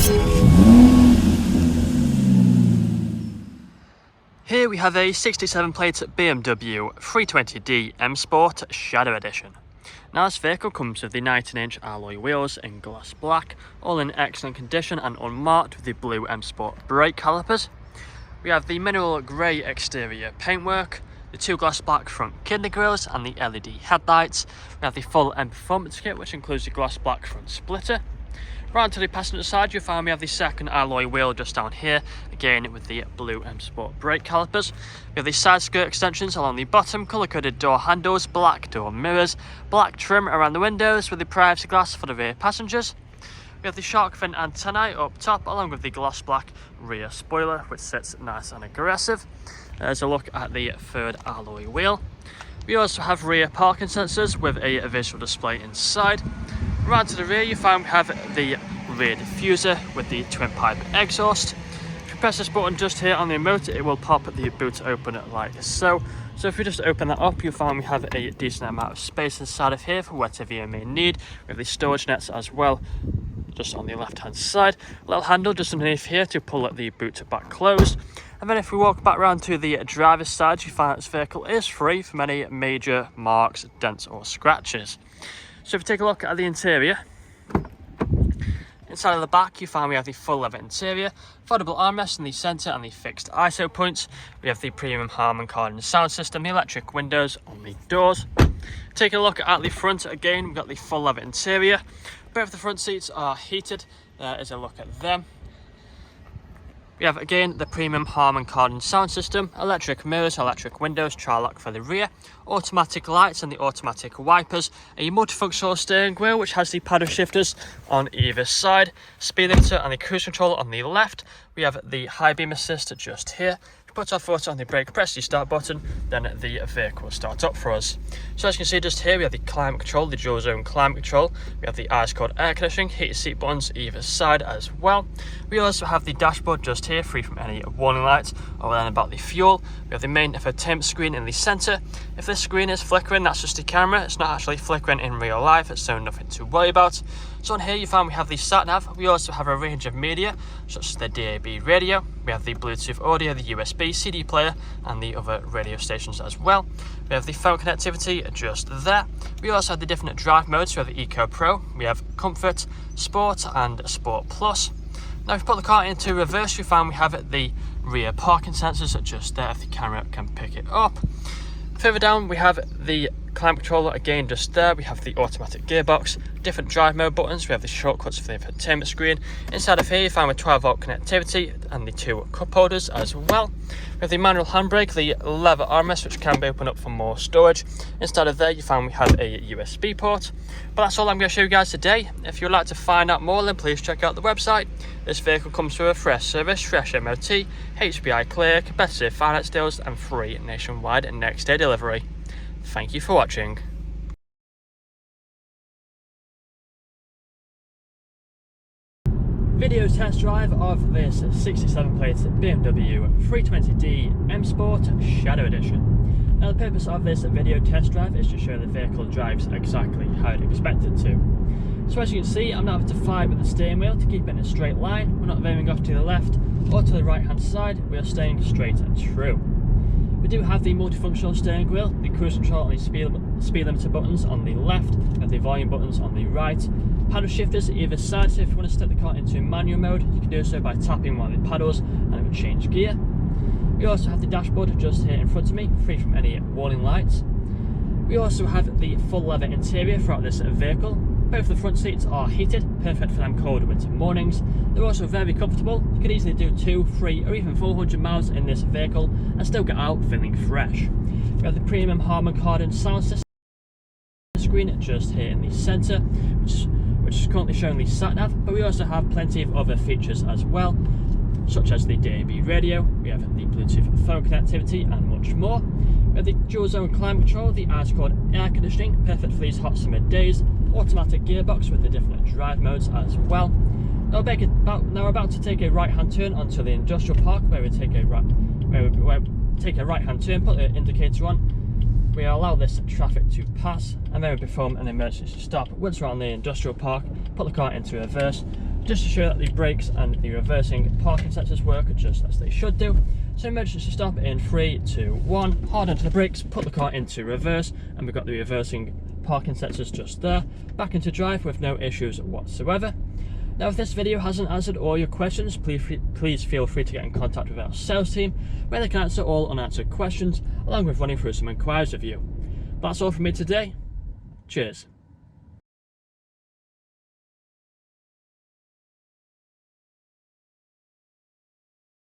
Here we have a 67 plate BMW 320d M Sport Shadow Edition. Now this vehicle comes with the 19-inch alloy wheels in gloss black, all in excellent condition and unmarked with the blue M Sport brake calipers. We have the mineral grey exterior paintwork, the two gloss black front kidney grills and the LED headlights. We have the full M Performance kit, which includes the gloss black front splitter. Right to the passenger side, you'll find we have the second alloy wheel just down here, again with the blue M Sport brake calipers. We have the side skirt extensions along the bottom, colour-coded door handles, black door mirrors, black trim around the windows with the privacy glass for the rear passengers. We have the shark fin antennae up top, along with the gloss black rear spoiler, which sits nice and aggressive. There's a look at the third alloy wheel. We also have rear parking sensors with a visual display inside. Right to the rear, you find we have the rear diffuser with the twin pipe exhaust. If you press this button just here on the remote, it will pop the boot open like so. So if we just open that up, you'll find we have a decent amount of space inside of here for whatever you may need. We have the storage nets as well, just on the left hand side. A little handle just underneath here to pull the boot back closed. And then if we walk back around to the driver's side, you find this vehicle is free from any major marks, dents or scratches. So if we take a look at the interior, inside of the back you find we have the full leather interior, foldable armrests in the centre and the fixed ISO points. We have the premium Harman Kardon sound system, the electric windows on the doors. Taking a look at the front again, we've got the full leather interior. Both the front seats are heated. There is a look at them. We have again the premium Harman Kardon sound system, electric mirrors, electric windows, tri-lock for the rear, automatic lights and the automatic wipers, a multifunctional steering wheel which has the paddle shifters on either side, speed limiter and the cruise control on the left. We have the high beam assist just here. Put our foot on the brake, press the start button, then the vehicle will start up for us. So as you can see just here, we have the climate control, the dual zone climate control. We have the ice cold air conditioning, heated seat buttons either side as well. We also have the dashboard just here, free from any warning lights or then about the fuel. We have the main infotainment screen in the centre. If this screen is flickering, that's just the camera. It's not actually flickering in real life, so nothing to worry about. So on here you find we have the sat nav. We also have a range of media such as the DAB radio. We have the Bluetooth audio, the USB, CD player and the other radio stations as well. We have the phone connectivity just there. We also have the different drive modes. We have the Eco Pro, we have Comfort, Sport and Sport Plus. Now if we put the car into reverse, we find we have the rear parking sensors just there if the camera can pick it up. Further down we have the climate controller again just there. We have the automatic gearbox, different drive mode buttons, we have the shortcuts for the infotainment screen. Inside of here you find with 12-volt connectivity and the two cup holders as well. We have the manual handbrake, the leather armrest which can be opened up for more storage. Inside of there you find we have a USB port. But that's all I'm going to show you guys today. If you'd like to find out more, then please check out the website. This vehicle comes with a fresh service, fresh MOT, HPI clear, competitive finance deals and free nationwide next day delivery. Thank you for watching. Video test drive of this 67 plate BMW 320d M Sport Shadow Edition. Now the purpose of this video test drive is to show the vehicle drives exactly how I'd expect it to. So as you can see, I'm not having to fight with the steering wheel to keep it in a straight line. We're not veering off to the left or to the right hand side, we are staying straight and true. We do have the multifunctional steering wheel, the cruise control and the speed limiter buttons on the left, and the volume buttons on the right. Paddle shifters either side, so if you want to step the car into manual mode, you can do so by tapping one of the paddles and it will change gear. We also have the dashboard just here in front of me, free from any warning lights. We also have the full leather interior throughout this vehicle. Both the front seats are heated, perfect for them cold winter mornings. They're also very comfortable. You could easily do 2, 3 or even 400 miles in this vehicle and still get out feeling fresh. We have the premium Harman Kardon sound system screen just here in the centre, which is currently showing the sat nav, but we also have plenty of other features as well, such as the DAB radio, we have the Bluetooth phone connectivity and much more. We have the dual zone climate control, the ice cold air conditioning, perfect for these hot summer days, automatic gearbox with the different drive modes as well. Now we're about to take a right hand turn onto the industrial park where we take a right hand turn, put the indicator on, we allow this traffic to pass and then we perform an emergency stop. Once we're on the industrial park, put the car into reverse, just to show that the brakes and the reversing parking sensors work just as they should do. So emergency stop in 3, 2, 1, hard onto the brakes, put the car into reverse, and we've got the reversing parking sensors just there. Back into drive with no issues whatsoever. Now, if this video hasn't answered all your questions, please feel free to get in contact with our sales team, where they can answer all unanswered questions, along with running through some inquiries with you. That's all from me today. Cheers.